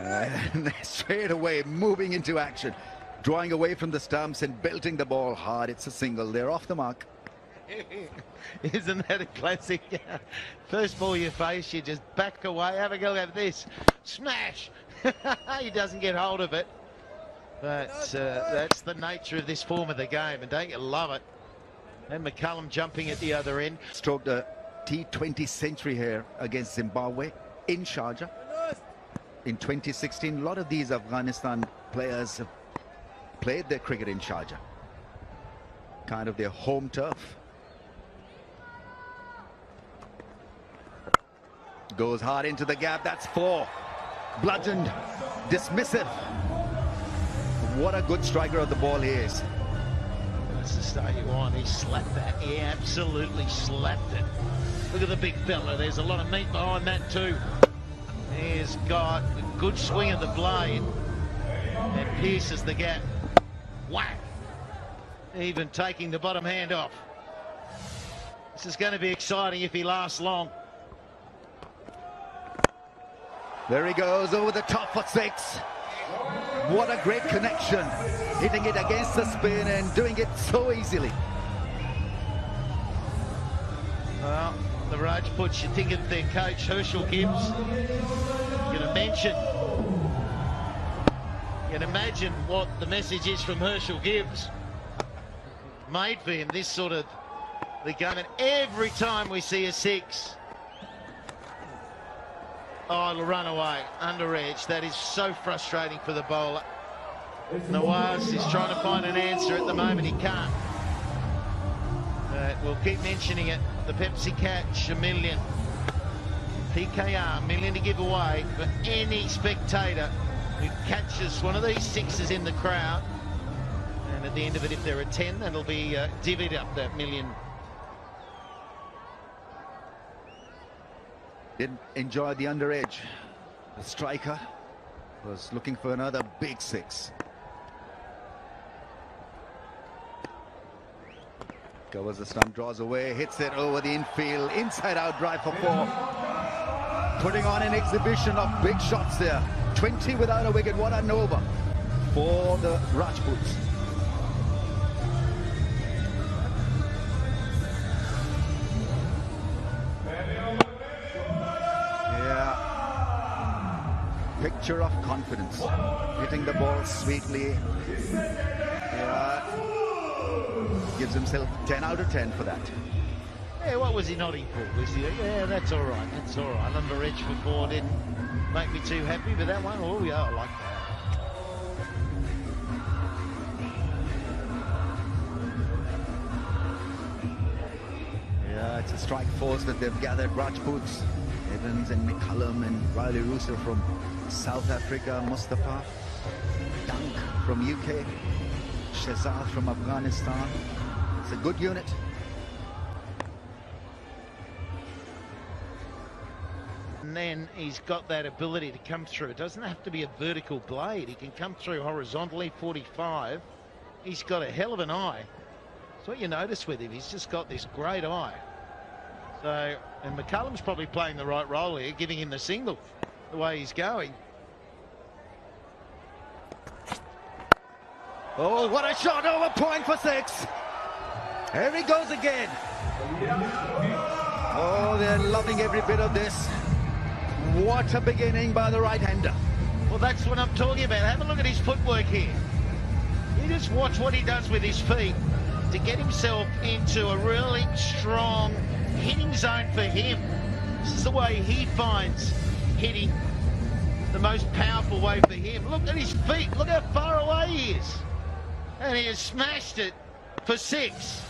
And straight away moving into action, drawing away from the stumps and belting the ball hard. It's a single. They're off the mark. Isn't that a classic? First ball you face, you just back away. Have a go at this. Smash! He doesn't get hold of it. But that's the nature of this form of the game, and don't you love it? And McCullum jumping at the other end. Stroked a T20 century here against Zimbabwe in Sharjah in 2016. A lot of these Afghanistan players have played their cricket in Sharjah, kind of their home turf. Goes hard into the gap. That's 4. Bludgeoned, dismissive. What a good striker of the ball he is. That's the start you want. He slapped that. He absolutely slapped it. Look at the big fella. There's a lot of meat behind that too. He's got a good swing of the blade and pierces the gap. Whack! Even taking the bottom hand off. This is going to be exciting if he lasts long. There he goes over the top for 6. What a great connection. Hitting it against the spin and doing it so easily. Well, the Rajputs, you think of their coach, Herschel Gibbs. You can imagine what the message is from Herschel Gibbs. Made for him this sort of the game, and every time we see a 6, oh, it'll run away under edge. That is so frustrating for the bowler. Nawaz is trying to find an answer at the moment. He can't. We'll keep mentioning it. The Pepsi Catch, $1 million. PKR, $1 million to give away for any spectator who catches one of these 6s in the crowd. And at the end of it, if there are 10, that'll be divvied up, that $1 million. Didn't enjoy the under edge. The striker was looking for another big 6. Covers the stump, draws away, hits it over the infield, inside out drive for 4. Putting on an exhibition of big shots there. 20 without a wicket. What an over for the Rajputs. Picture of confidence, hitting the ball sweetly. Gives himself 10 out of 10 for that. Yeah, what was he nodding for? Was he? Yeah, that's all right. That's all right. Under edge for 4 didn't make me too happy, but that one, oh yeah, I like that. Yeah, it's a strike force that they've gathered. Rajputs, Evans and McCullum and Riley Rooster from South Africa, Mustafa, Dunk from UK, Shehzad from Afghanistan. It's a good unit. And then he's got that ability to come through. It doesn't have to be a vertical blade. He can come through horizontally, 45. He's got a hell of an eye. That's what you notice with him. He's just got this great eye. So, and McCullum's probably playing the right role here, giving him the single the way he's going. Oh, what a shot over point for 6. Here he goes again. Oh, they're loving every bit of this. What a beginning by the right-hander. Well, that's what I'm talking about. Have a look at his footwork here. You just watch what he does with his feet to get himself into a really strong hitting zone for him. This is the way he finds hitting, the most powerful way for him. Look at his feet. Look how far away he is. And he has smashed it for 6.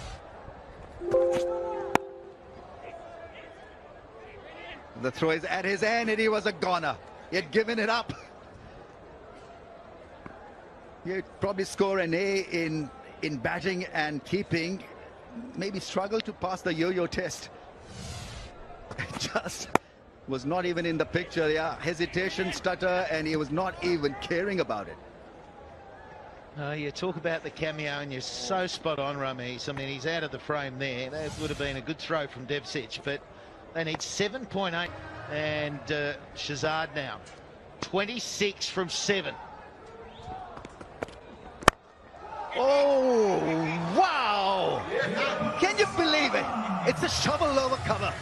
The throw is at his end and he was a goner. He had given it up. He'd probably score an A in batting and keeping. Maybe struggle to pass the yo-yo test. Just was not even in the picture. Yeah, hesitation, stutter, and he was not even caring about it. You talk about the cameo and you're so spot on, Ramesh. I mean, he's out of the frame there. That would have been a good throw from Devcich, but they need 7.8 and Shehzad now. 26 from 7. Oh, wow! Can you believe it? It's a shovel over cover.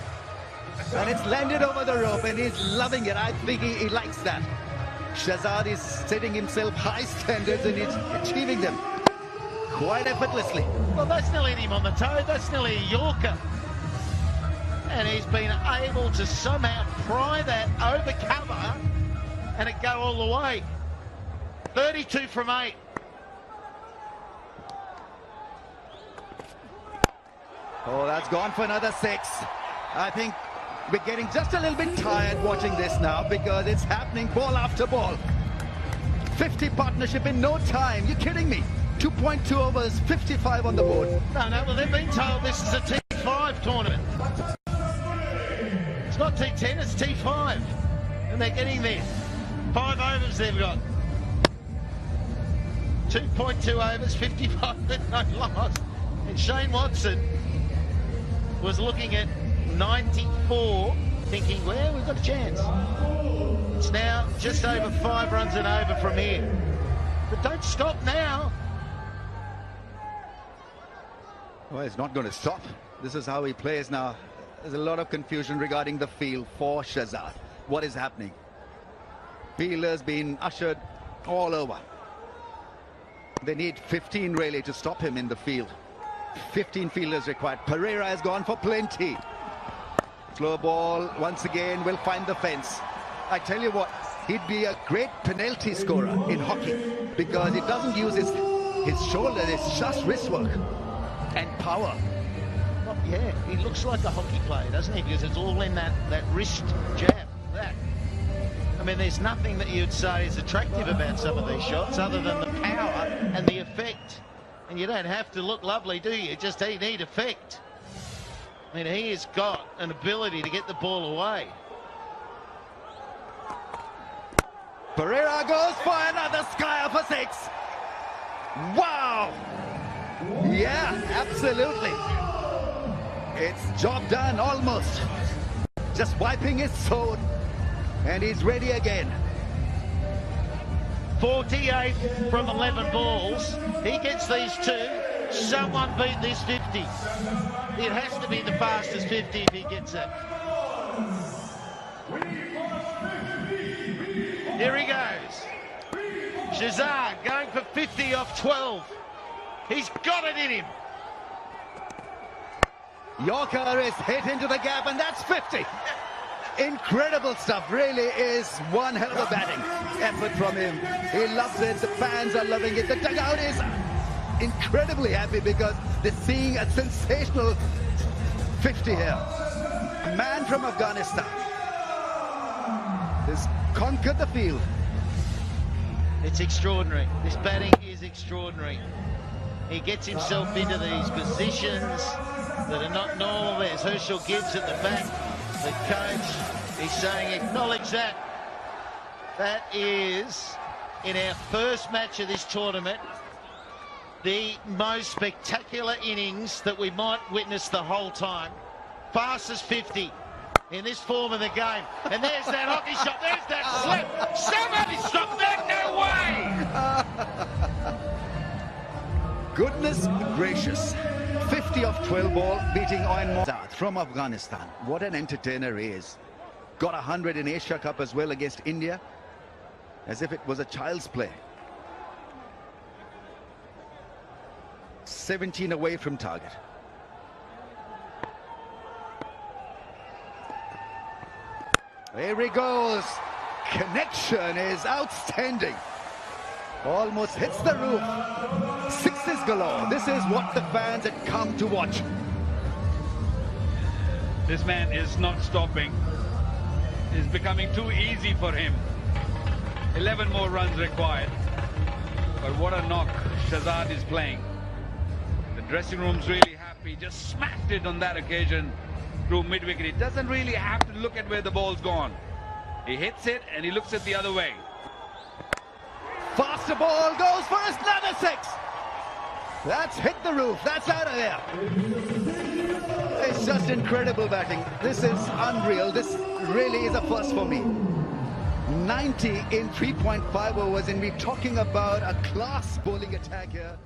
And it's landed over the rope, and he's loving it. I think he likes that. Shahzad is setting himself high standards, and he's achieving them quite effortlessly. Well, that's nearly him on the toe. That's nearly a Yorker. And he's been able to somehow pry that over cover and it go all the way. 32 from 8. Oh, that's gone for another 6. I think we're getting just a little bit tired watching this now because it's happening ball after ball. 50 partnership in no time. You're kidding me. 2.2 overs, 55 on the board. No, well, they've been told this is a T5 tournament. It's not T10, it's T5. And they're getting there. 5 overs they've got. 2.2 overs, 55 with no loss. And Shane Watson was looking at 94, thinking, well, we've got a chance. It's now just over 5 runs and over from here. But don't stop now. Well, it's not going to stop. This is how he plays now. There's a lot of confusion regarding the field for Shahzad. What is happening? Fielders being ushered all over. They need 15 really to stop him in the field. 15 fielders required. Pereira has gone for plenty. Slow ball once again will find the fence. I tell you what, he'd be a great penalty scorer in hockey because he doesn't use his shoulder, it's just wrist work and power. Yeah, he looks like a hockey player, doesn't he? Because it's all in that wrist jab. That. I mean, there's nothing that you'd say is attractive about some of these shots other than the power and the effect. And you don't have to look lovely, do you? Just need effect. I mean, he has got an ability to get the ball away. Pereira goes for another skyer for 6. Wow! Yeah, absolutely. It's job done almost. Just wiping his sword. And he's ready again. 48 from 11 balls. He gets these 2. Someone beat this 50. It has to be the fastest 50 if he gets it. Here he goes. Shahzad going for 50 off 12. He's got it in him. Yorker is hit into the gap, and that's 50. Incredible stuff. Really is one hell of a batting effort from him. He loves it. The fans are loving it. The dugout is incredibly happy because they're seeing a sensational 50 here. A man from Afghanistan has conquered the field. It's extraordinary. This batting is extraordinary. He gets himself into these positions that are not normal. There's Herschel Gibbs at the back. The coach is saying, acknowledge that. That is, in our first match of this tournament, the most spectacular innings that we might witness the whole time. Fastest 50 in this form of the game. And there's that hockey shot. There's that slip. Somebody stop that. No way. Goodness gracious. 50 off 12 ball, beating Owen from Afghanistan. What an entertainer he is. Got 100 in Asia Cup as well against India, as if it was a child's play. 17 away from target. There he goes. Connection is outstanding. Almost hits the roof. 6s galore. This is what the fans had come to watch. This man is not stopping. It's becoming too easy for him. 11 more runs required. But what a knock Shahzad is playing. The dressing room's really happy. Just smacked it on that occasion through mid-wicket. He doesn't really have to look at where the ball's gone. He hits it and he looks at the other way. Faster ball goes for another 6. That's hit the roof. That's out of there. It's just incredible batting. This is unreal. This really is a first for me. 90 in 3.5 overs, and we're talking about a class bowling attack here.